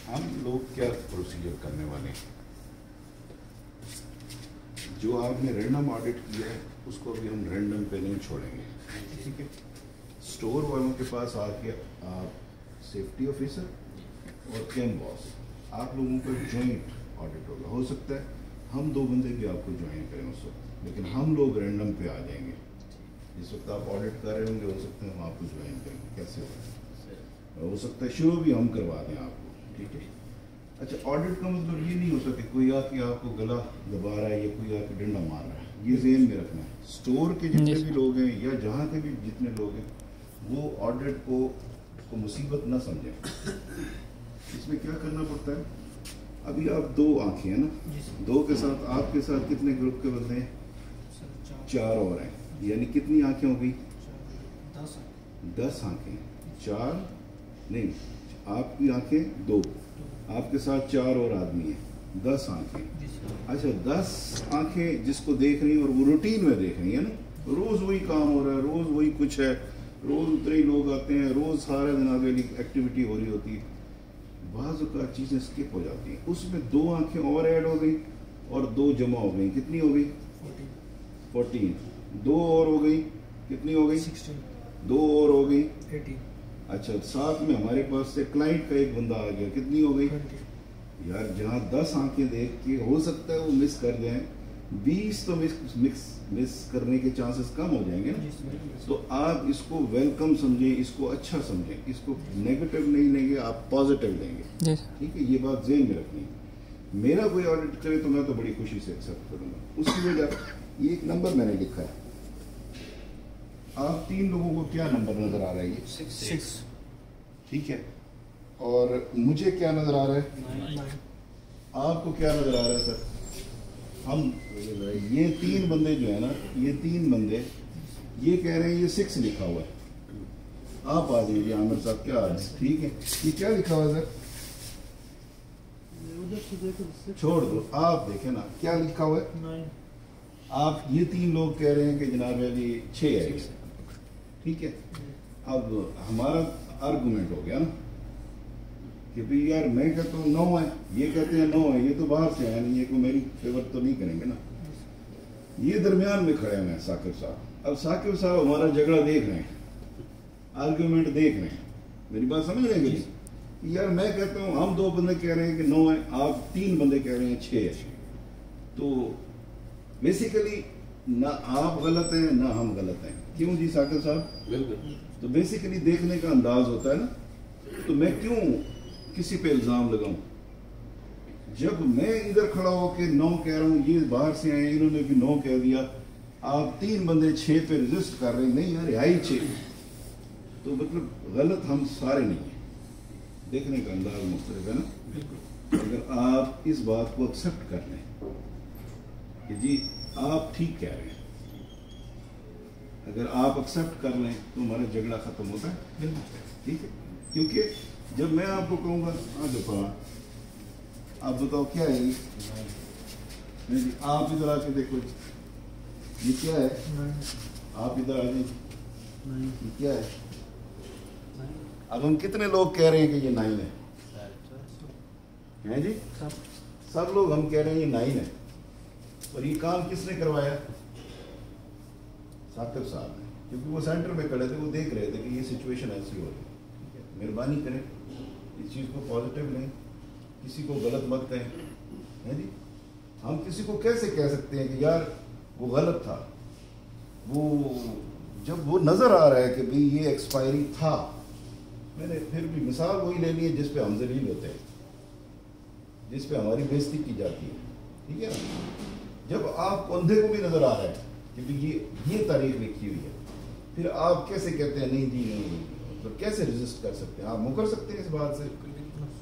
हम लोग क्या प्रोसीजर करने वाले हैं, जो आपने रैंडम ऑडिट किया है उसको अभी हम रैंडम पे नहीं छोड़ेंगे, ठीक है। स्टोर वालों के पास आके आप सेफ्टी ऑफिसर और कैम बॉस आप लोगों का जॉइंट ऑडिट होगा। हो सकता है हम 2 बंदे भी आपको ज्वाइन करें उस वक्त, लेकिन हम लोग रैंडम पे आ जाएंगे। जिस वक्त आप ऑडिट कर रहे होंगे हो सकता है हम आपको ज्वाइन करेंगे। कैसे होगा, हो सकता है शुरू भी हम करवा दें आपको, ठीक है। अच्छा, ऑडिट का मतलब ये नहीं होता कि कोई आके आपको गला दबा रहा है या कोई आके डंडा मार रहा है, ये ज़हन में रखना है। स्टोर के जितने भी लोग हैं या जहाँ के भी जितने लोग हैं वो ऑडिट को मुसीबत ना समझें। इसमें क्या करना पड़ता है, अभी आप 2 आंखें हैं ना, 2 के साथ आपके साथ कितने ग्रुप के बंदे हैं? 4 और हैं, यानी कितनी आंखें हो गई? 10 आंखें। 4 नहीं, आपकी आंखें 2, आपके साथ 4 और आदमी हैं, 10 आंखें। अच्छा, 10 आंखें जिसको देख रही हैं और वो रूटीन में देख रही है ना, रोज वही काम हो रहा है, रोज वही कुछ है, रोज उतने ही लोग आते हैं, रोज सारे दिन आगे एक्टिविटी हो रही होती है। बाज़ औक़ात चीज़ें स्किप हो जाती हैं, उसमें 2 आंखें और ऐड हो गई और 2 जमा हो गई। कितनी हो गई? 14। 2 और हो गई, कितनी हो गई? 16। 2 और हो गई 18। अच्छा, साथ में हमारे पास से क्लाइंट का एक बंदा आ गया, कितनी हो गई? 20। यार जहाँ 10 आंखें देख के हो सकता है वो मिस कर जाएं, 20 तो मिस करने के चांसेस कम हो जाएंगे ना। तो आप इसको वेलकम समझें, इसको अच्छा समझें, इसको नेगेटिव नहीं लेंगे, आप पॉजिटिव लेंगे, ठीक है। ये बात ज़हन में रखनी है। मेरा कोई ऑडिट करे तो मैं तो बड़ी खुशी से एक्सेप्ट करूँगा। उसकी वजह ये एक नंबर मैंने लिखा है, आप 3 लोगों को क्या नंबर नज़र आ रहा है? ये 6, ठीक है। और मुझे क्या नज़र आ रहा है? 9। आपको क्या नज़र आ रहा है सर? हम ये 3 बंदे जो है ना, ये 3 बंदे ये कह रहे हैं ये 6 लिखा हुआ है। आप आ जाइए आमिर साहब, क्या आ रहे? ठीक है, ये क्या लिखा हुआ है सर? छोड़ दो, आप देखें ना क्या लिखा हुआ है। 9। आप ये 3 लोग कह रहे हैं कि जनाब अली 6 है, ठीक है। अब हमारा आर्गूमेंट हो गया ना कि भाई यार मैं कहता हूँ 9 है, ये कहते हैं 9 है, ये तो बाहर से आया नहीं, ये को मेरी फेवर तो नहीं करेंगे ना। ये दरमियान में खड़े हैं साकिब साहब। अब साकिब साहब हमारा झगड़ा देख रहे हैं, आर्गूमेंट देख रहे हैं, मेरी बात समझ रहे हैं? यार मैं कहता हूँ हम 2 बंदे कह रहे हैं कि 9 है, आप 3 बंदे कह रहे हैं 6 है, तो बेसिकली ना आप गलत हैं ना हम गलत हैं। क्यों जी साकिब साहब? बिल्कुल। तो बेसिकली देखने का अंदाज होता है ना, तो मैं क्यों किसी पे इल्ज़ाम लगाऊं? जब मैं इधर खड़ा होकर 9 कह रहा हूं, ये बाहर से आए इन्होंने भी 9 कह दिया, आप 3 बंदे 6 पे रजिस्ट कर रहे हैं, नहीं यार है ही 6, तो मतलब गलत हम सारे नहीं हैं। देखने का अंदाज मुख्तलिफ है ना। अगर आप इस बात को एक्सेप्ट कर लें कि जी आप ठीक कह रहे हैं, अगर आप एक्सेप्ट कर लें तो हमारा झगड़ा खत्म होता है, ठीक है। क्योंकि जब मैं आपको कहूँगा हाँ देखो आप बताओ क्या है ये, नहीं जी आप इधर आके देखो ये क्या है, आप इधर आ जाइए, ये क्या है? अब हम कितने लोग कह रहे हैं कि ये 9 है जी? सब लोग हम कह रहे हैं ये 9 है, और ये काम किसने करवाया? साकिब साहब ने, क्योंकि वो सेंटर में खड़े थे, वो देख रहे थे कि ये सिचुएशन ऐसी हो रही है। मेहरबानी करें इस चीज़ को पॉजिटिव लें, किसी को गलत मत कहें, है जी। हम किसी को कैसे कह सकते हैं कि यार वो गलत था, वो जब वो नज़र आ रहा है कि भाई ये एक्सपायरी था। मैंने फिर भी मिसाल वही लेनी है जिस पे हम जलील होते हैं, जिस पे हमारी बेइज्जती की जाती है, ठीक है ना। जब आप अंधे को भी नज़र आ रहा है कि ये तारीख लिखी हुई है, फिर आप कैसे कहते हैं नहीं जी नहीं, तो कैसे रेजिस्ट कर सकते हैं? आप मुकर सकते हैं इस बात से?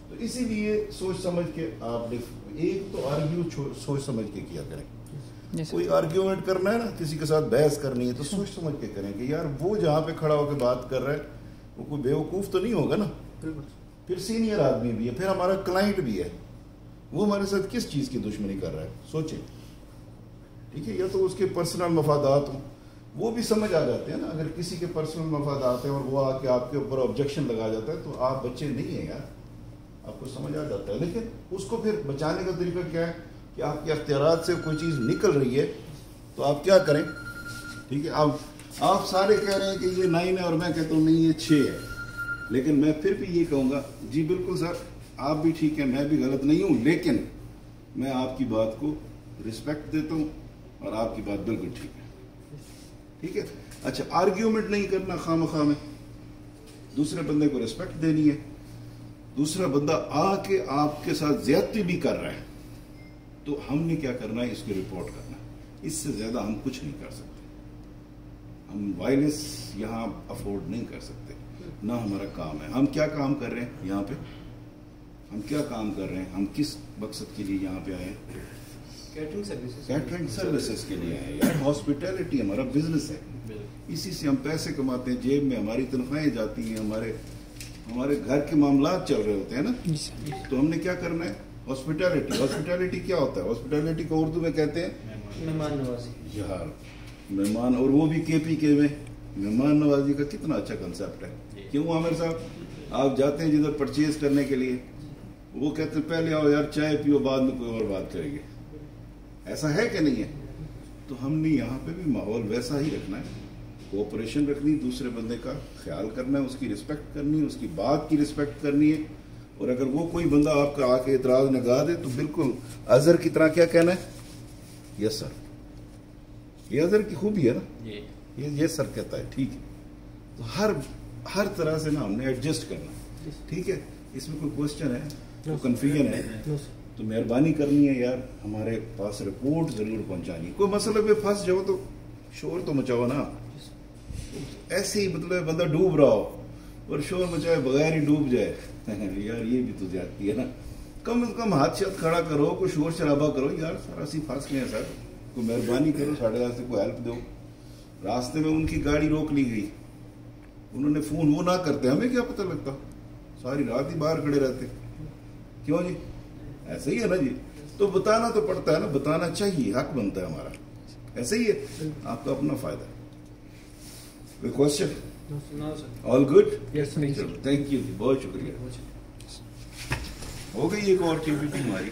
तो इसीलिए सोच समझ के आप एक तो आर्ग्यू सोच समझ के किया करें। कोई आर्ग्यूमेंट करना है ना, किसी के साथ बहस करनी है तो सोच समझ के करें कि यार वो जहाँ पे खड़ा होकर बात कर रहा है वो कोई बेवकूफ़ तो नहीं होगा ना। फिर सीनियर आदमी भी है, फिर हमारा क्लाइंट भी है, वो हमारे साथ किस चीज़ की दुश्मनी कर रहा है सोचें, ठीक है। या तो उसके पर्सनल मफादात हों, वो भी समझ आ जाते हैं ना। अगर किसी के पर्सनल मफादात हैं और वो आके आपके ऊपर ऑब्जेक्शन लगा जाता है तो आप बच्चे नहीं हैं यार, آپ کو سمجھ آ جاتا ہے. لیکن اس کو پھر بچانے کا طریقہ کیا ہے کہ آپ کے اختیارات سے کوئی چیز نکل رہی ہے تو آپ کیا کریں. ٹھیک ہے, آپ سارے کہہ رہے ہیں کہ یہ 9 ہے اور میں کہتا ہوں نہیں یہ 6 ہے, لیکن میں پھر بھی یہ کہوں گا جی بالکل سر آپ بھی ٹھیک ہیں, میں بھی غلط نہیں ہوں, لیکن میں آپ کی بات کو رسپیکٹ دیتا ہوں اور آپ کی بات بالکل ٹھیک ہے. ٹھیک ہے, اچھا آرگیومنٹ نہیں کرنا خواہ مخواہ میں, دوسرے بندے کو رسپیکٹ دینی ہے. دوسرا بندہ آ کے آپ کے ساتھ زیادتی بھی کر رہا ہے تو ہم نے کیا کرنا ہے, اس کو رپورٹ کرنا ہے. اس سے زیادہ ہم کچھ نہیں کر سکتے. ہم وائلنس یہاں افورڈ نہیں کر سکتے, نہ ہمارا کام ہے. ہم کیا کام کر رہے ہیں یہاں پہ, ہم کیا کام کر رہے ہیں, ہم کس مقصد کے لیے یہاں پہ آئے ہیں؟ کیٹرنگ سروسز کے لیے آئے ہیں. ہاسپٹیلٹی ہمارا بزنس ہے, اسی سے ہم پیسے کماتے ہیں, جیب میں ہماری تنخواہیں جاتی ہیں, ہمارے گھر کے معاملات چل رہے ہوتے ہیں نا. تو ہم نے کیا کرنا ہے, ہاسپٹیلٹی کیا ہوتا ہے؟ ہاسپٹیلٹی کو اردو میں کہتے ہیں مہمان نوازی. یار مہمان, اور وہ بھی کے پی کے میں مہمان نوازی کا کتنا اچھا کنسیپٹ ہے. کیوں عامر صاحب, آپ جاتے ہیں جدھر پرچیز کرنے کے لیے, وہ کہتے ہیں پہلے آؤ یار چائے پیو, بعد میں کوئی اور بات کریں گے. ایسا ہے کہ نہیں ہے؟ تو ہم نے یہاں پہ بھی ماحول ویسا ہی رکھنا ہے, کوآپریشن رکھنی, دوسرے بندے کا خیال کرنا ہے, اس کی رسپیکٹ کرنی ہے, اس کی بات کی رسپیکٹ کرنی ہے. اور اگر وہ کوئی بندہ آپ کا آ کے اعتراض نگاہ دے تو بالکل اظہر کی طرح کیا کہنا ہے, یس سر. یہ اظہر کی خوبی ہے نا, یہ سر کہتا ہے ٹھیک ہے. تو ہر طرح سے نا ہم نے ایڈجسٹ کرنا. ٹھیک ہے, اس میں کوئی کوشچن ہے, کوئی کنفیوژن ہے تو مہربانی کرنی ہے یار, ہمارے پاس رپورٹ ضرور پہنچانی. کوئی مسئلے پہ پھنس جاؤ تو شور تو مچاؤ نا. ایسے ہی مطلب بندہ ڈوب رہا ہو اور شور مچائے بغیر ہی ڈوب جائے, یار یہ بھی تو زیادتی ہے نا. کم از کم ہاتھ شاتھ کھڑا کرو, کوئی شور شرابہ کرو, یار سارا سی پھنس گئے ہیں سر, کوئی مہربانی کرو, ساڑھے راستے کو ہیلپ دو. راستے میں ان کی گاڑی روک لی گئی, انہوں نے فون وہ نہ کرتے, ہمیں کیا پتہ لگتا, ساری رات ہی باہر کھڑے رہتے. کیوں جی, ایسے ہی ہے نا جی. تو بتانا تو پڑتا ہے نا, بتانا چاہیے, حق بنتا ہے ہمارا. ایسے ہی ہے, آپ کا اپنا فائدہ ہے. کوئی question? All good, thank you, بہت شکریہ. ہو گئی ایک اور ٹی وی ہماری.